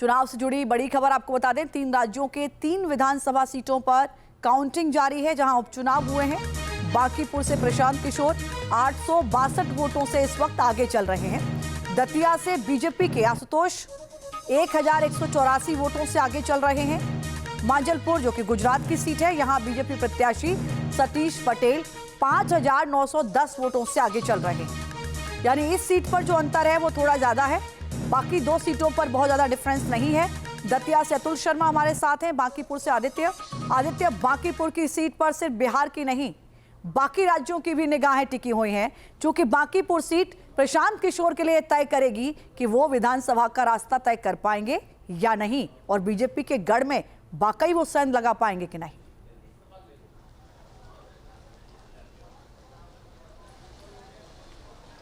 चुनाव से जुड़ी बड़ी खबर आपको बता दें, 3 राज्यों के 3 विधानसभा सीटों पर काउंटिंग जारी है, जहां उपचुनाव हुए हैं। बांकीपुर से प्रशांत किशोर 862 वोटों से इस वक्त आगे चल रहे हैं। दतिया से बीजेपी के आशुतोष 1184 वोटों से आगे चल रहे हैं। मांजलपुर जो कि गुजरात की सीट है, यहां बीजेपी प्रत्याशी सतीश पटेल 5910 वोटों से आगे चल रहे हैं। यानी इस सीट पर जो अंतर है वो थोड़ा ज्यादा है, बाकी 2 सीटों पर बहुत ज्यादा डिफरेंस नहीं है। दतिया से अतुल शर्मा हमारे साथ हैं, बांकीपुर से आदित्य। बांकीपुर की सीट पर सिर्फ बिहार की नहीं, बाकी राज्यों की भी निगाहें टिकी हुई हैं, क्योंकि बांकीपुर सीट प्रशांत किशोर के लिए तय करेगी कि वो विधानसभा का रास्ता तय कर पाएंगे या नहीं, और बीजेपी के गढ़ में वाकई वो सेंध लगा पाएंगे कि नहीं।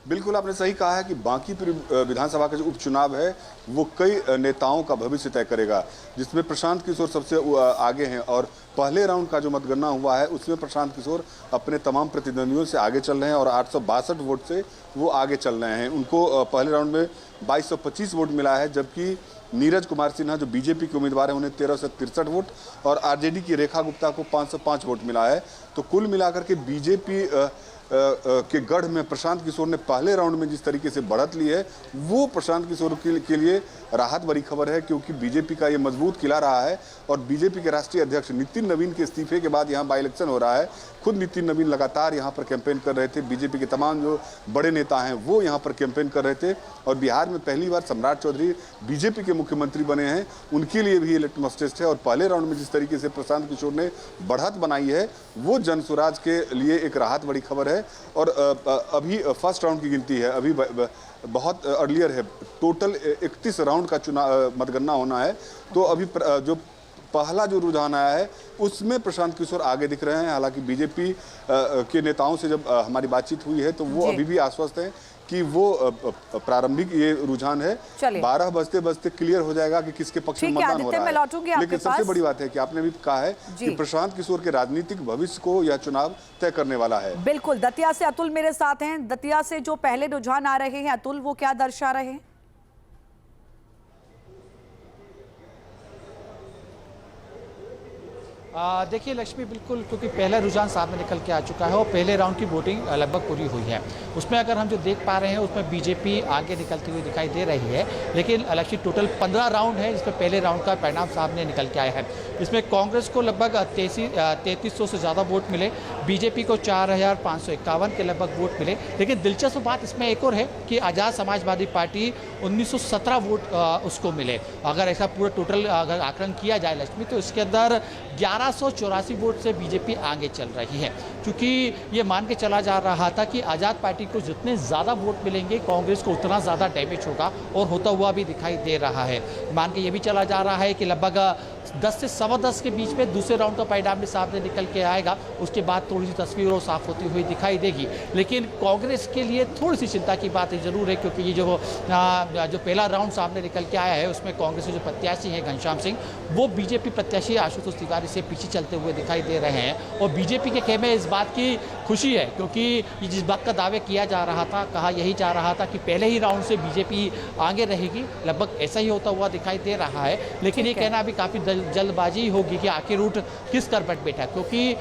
बिल्कुल आपने सही कहा है कि बांकीपुर विधानसभा का जो उपचुनाव है वो कई नेताओं का भविष्य तय करेगा, जिसमें प्रशांत किशोर सबसे आगे हैं। और पहले राउंड का जो मतगणना हुआ है उसमें प्रशांत किशोर अपने तमाम प्रतिद्वंदियों से आगे चल रहे हैं और 862 वोट से वो आगे चल रहे हैं। उनको पहले राउंड में 2225 वोट मिला है, जबकि नीरज कुमार सिन्हा जो बीजेपी के उम्मीदवार हैं उन्हें 1363 वोट और आरजेडी की रेखा गुप्ता को 505 वोट मिला है। तो कुल मिलाकर के बीजेपी के गढ़ में प्रशांत किशोर ने पहले राउंड में जिस तरीके से बढ़त ली है वो प्रशांत किशोर के लिए राहत भरी खबर है, क्योंकि बीजेपी का ये मजबूत किला रहा है। और बीजेपी के राष्ट्रीय अध्यक्ष नितिन नवीन के इस्तीफे के बाद यहाँ बाई इलेक्शन हो रहा है। खुद नितिन नवीन लगातार यहाँ पर कैंपेन कर रहे थे, बीजेपी के तमाम जो बड़े नेता हैं वो यहाँ पर कैंपेन कर रहे थे। और बिहार में पहली बार सम्राट चौधरी बीजेपी के मुख्यमंत्री बने हैं, उनके लिए भी ये लिटमस टेस्ट है। और पहले राउंड में जिस तरीके से प्रशांत किशोर ने बढ़त बनाई है वो जन स्वराज के लिए एक राहत बड़ी खबर है। और अभी फर्स्ट राउंड की गिनती है, अभी बहुत अर्लियर है। टोटल 31 राउंड का चुनाव मतगणना होना है। तो अभी जो पहला जो रुझान आया है उसमें प्रशांत किशोर आगे दिख रहे हैं। हालांकि बीजेपी के नेताओं से जब हमारी बातचीत हुई है तो वो अभी भी आश्वस्त हैं कि वो प्रारंभिक ये रुझान है, 12 बजते बजते क्लियर हो जाएगा कि किसके पक्ष में मतदान हो रहा है। लेकिन सबसे बड़ी बात है कि आपने भी कहा है कि प्रशांत किशोर के राजनीतिक भविष्य को यह चुनाव तय करने वाला है। बिल्कुल। दतिया से अतुल मेरे साथ हैं। दतिया से जो पहले रुझान आ रहे हैं अतुल, वो क्या दर्शा रहे हैं? देखिए लक्ष्मी, बिल्कुल, क्योंकि पहला रुझान सामने निकल के आ चुका है और पहले राउंड की वोटिंग लगभग पूरी हुई है। उसमें अगर हम जो देख पा रहे हैं उसमें बीजेपी आगे निकलती हुई दिखाई दे रही है। लेकिन लक्ष्मी टोटल 15 राउंड है, जिसमें पहले राउंड का परिणाम सामने निकल के आया है। इसमें कांग्रेस को लगभग 3300 से ज़्यादा वोट मिले, बीजेपी को 4551 के लगभग वोट मिले। लेकिन दिलचस्प बात इसमें एक और है कि आज़ाद समाजवादी पार्टी 1917 वोट उसको मिले। अगर ऐसा पूरा टोटल अगर आकलन किया जाए लक्ष्मी, तो इसके अंदर 1184 वोट से बीजेपी आगे चल रही है। क्योंकि ये मान के चला जा रहा था कि आज़ाद पार्टी को जितने ज़्यादा वोट मिलेंगे कांग्रेस को उतना ज़्यादा डैमेज होगा, और होता हुआ भी दिखाई दे रहा है। मान के ये भी चला जा रहा है कि लगभग 10 से 10.15 के बीच में दूसरे राउंड का परिणाम भी सामने निकल के आएगा। उसके बाद थोड़ी सी तस्वीर और साफ होती हुई दिखाई देगी। लेकिन कांग्रेस के लिए थोड़ी सी चिंता की बात जरूर है, क्योंकि ये जो पहला राउंड सामने निकल के आया है उसमें कांग्रेस के जो प्रत्याशी हैं घनश्याम सिंह, वो बीजेपी प्रत्याशी आशुतोष तिवारी से पीछे चलते हुए दिखाई दे रहे हैं। और बीजेपी के खेमे इस बात की खुशी है, क्योंकि ये जिस बात का दावे किया जा रहा था, कहा यही जा रहा था कि पहले ही राउंड से बीजेपी आगे रहेगी, लगभग ऐसा ही होता हुआ दिखाई दे रहा है। लेकिन ये कहना अभी काफ़ी जल्दबाजी होगी कि आखिर रूट किस कर पर बैठा, क्योंकि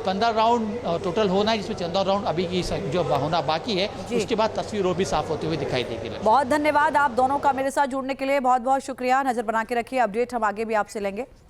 15 राउंड टोटल होना है, जिसमें 14 राउंड अभी की जो होना बाकी है। उसके बाद तस्वीर और भी साफ होती हुई दिखाई देगी। बहुत धन्यवाद आप दोनों का मेरे साथ जुड़ने के लिए, बहुत बहुत शुक्रिया। नजर बना के रखिए, अपडेट हम आगे भी आपसे लेंगे।